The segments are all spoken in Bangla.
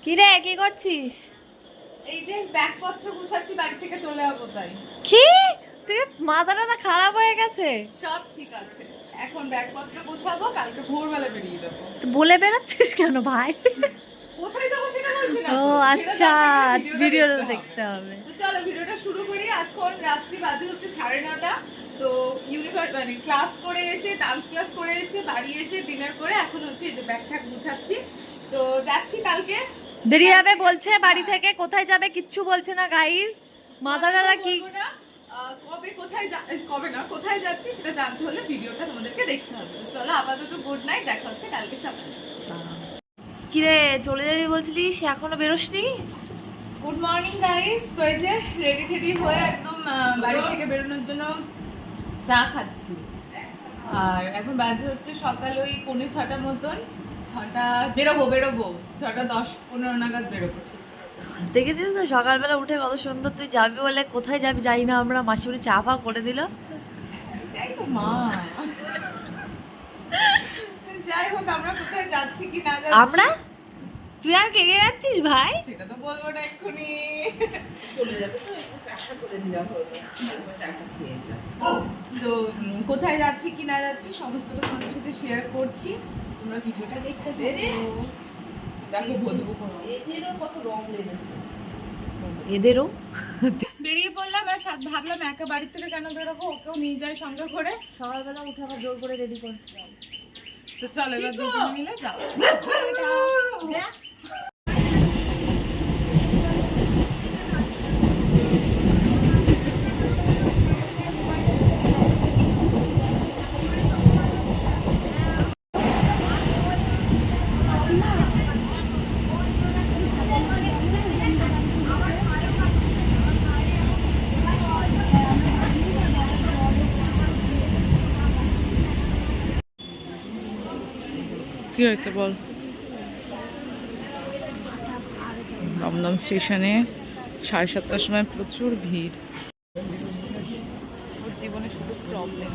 কি রে, কি করছিস? এই যে ব্যাগপত্র গুছাচ্ছি, বাড়ি থেকে চলে যাবো তাই। কি তুই মাথাটা খারাপ হয়ে গেছে? সব ঠিক আছে, এখন ব্যাগপত্র গুছাবো, কালকে ভোরবেলা বেরিয়ে যাবো। তুই বলে বেড়াচ্ছিস কেন ভাই? কোথায় যাবো সেটা বলছি না ও তো। আচ্ছা, ভিডিওটা দেখতে দেখতে হবে। তো চলো ভিডিওটা শুরু করি। এখন রাত্রি বাজে হচ্ছে 9:30। তো মানে ক্লাস করে এসে, ডান্স ক্লাস করে এসে, বাড়ি এসে ডিনার করে এখন হচ্ছে এই যে ব্যাগ ট্যাগ গুছাচ্ছি। তো যাচ্ছি কালকে। বেরিয়ে যাবে বলছে বাড়ি থেকে, কোথায় যাবে কিচ্ছু বলছে না গাইস। মাথাটা কি কোথায় যাচ্ছি সেটা জানতে হলে ভিডিওটা তোমাদেরকে দেখতে হবে। তো চলো আপাতত গুড নাইট, দেখা হচ্ছে কালকে সকালে। কি রে, চলে যাবি বলছিলিস, এখনো বেরোসনি? Good morning guys. তো এই যে রেডি টেডি হয়ে একদম বাড়ি থেকে বেরোনোর জন্য চা খাচ্ছি। আর এখন বাজে হচ্ছে সকাল ওই 5:45 মতন। 6টা বেরোবো 6:10-15 নাগাদ বেরোবো। ঠিক দেখেছিস তো সকালবেলা উঠে কত সুন্দর, তুই যাবি বলে কোথায় যাবি জানি না, আমরা মাসিমণি চা ফা করে দিল। এটাই তো মা। যাই হোক, আমরা কোথায় যাচ্ছি কি না যাচ্ছি আমরা, তুই আর কে কে যাচ্ছিস ভাই? সেটা তো বলবো না এক্ষুনি। চলে যাবে তো একটু চাটা করে দিলাম, হলো তারপর চাটা খেয়ে যা। তো কোথায় যাচ্ছি কি না যাচ্ছি সমস্তটা তোমাদের সাথে শেয়ার করছি, তোমরা ভিডিওটা দেখতে থাকো। দেখো বলবো এদেরও কত রং লেগেছে। এদেরও বেরিয়ে পড়লাম। আর ভাবলাম একা বাড়ি থেকে কেন বেরোবো, ওকেও নিয়ে যাই সঙ্গে করে। সকালবেলা উঠে আবার জোর করে রেডি কর। তো চলো এবার দুজনে মিলে যাও। কি হয়েছে বল? দমদম স্টেশনে 7:30টার সময় প্রচুর ভিড়। ওর জীবনে শুধু প্রবলেম।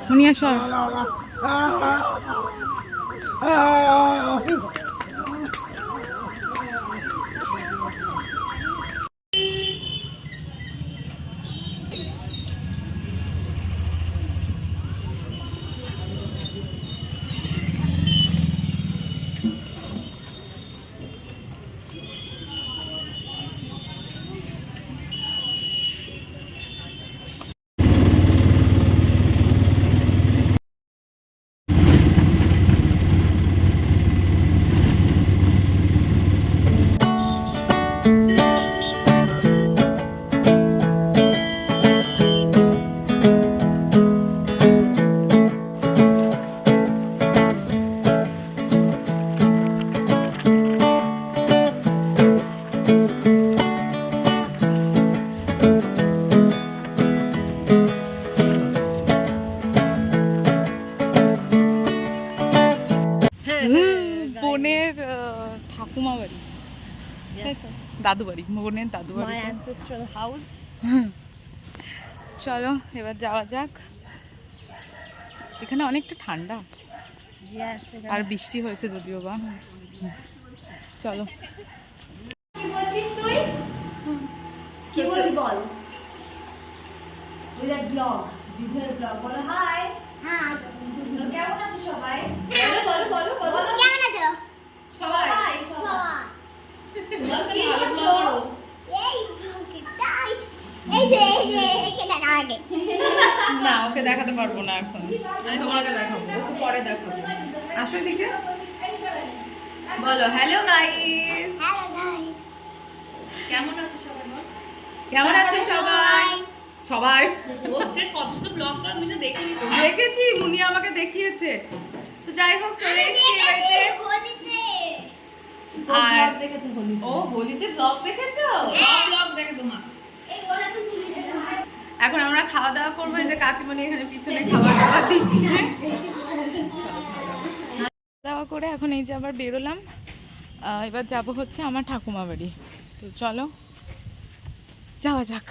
মুনিয়া সর। বোনের ঠাকুমা বাড়ি, দাদু বাড়ি, বোনের দাদু বাড়ি। মাই অ্যানসেস্ট্রাল হাউস। চলো এবার যাওয়া যাক। এখানে অনেকটা ঠান্ডা আছে। আর বৃষ্টি হয়েছে যদিও বা। চলো কি বলছিস তুই? কি বলবি বল? With blog, video blog. বলো হাই। হ্যাঁ কেমন আছো সবাই? বলো বলো বলো বলো কেমন আছো সবাই। হাই সবাই। সবাই কি করছো? এই গাইস এই যে একে দেখা আগে না ওকে দেখাতে পারবো না এখন, আমি তোমাকে দেখাবো, ওকে পরে দেখাবো। আসো এদিকে, বলো হ্যালো গাইস। হ্যালো গাইস কেমন আছো সবাই বল? কেমন আছো সবাই? সবাই ও যে কত তো ব্লগ করা তুমি তো দেখিনি তো। দেখেছি, মুনি আমাকে দেখিয়েছে। তো যাই হোক চলে এসেছি বাড়িতে। হোলিতে আর ব্লগ দেখেছো হোলি? ও হোলিতে ব্লগ দেখেছো? সব ব্লগ দেখে তোমার। এই ওরা তো চুরি দেবে এখন আমরা খাওয়া দাওয়া করবো, এই যে কাকিমণি এখানে পিছনে খাবার দাবার দিচ্ছে। দাওয়া করে এখন এই যে আবার বেরোলাম। এবার যাব হচ্ছে আমার ঠাকুমা বাড়ি। তো চলো যাওয়া যাক।